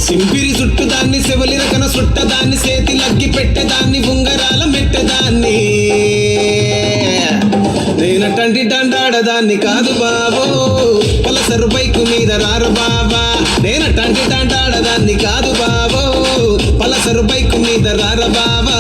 సింపిరి చుట్టుదాన్ని శివలి రకన సుట్టదాన్ని చేతి లగ్గి పెట్టేదాన్ని ఉంగరాల మెట్టదాన్ని నేనటంటి దండాడదాన్ని కాదు బాబో పలసరు బైకు మీద రారు బాబా నేనటంటి దండాడదాన్ని కాదు బాబో పలసరు బైకు మీద రార బాబా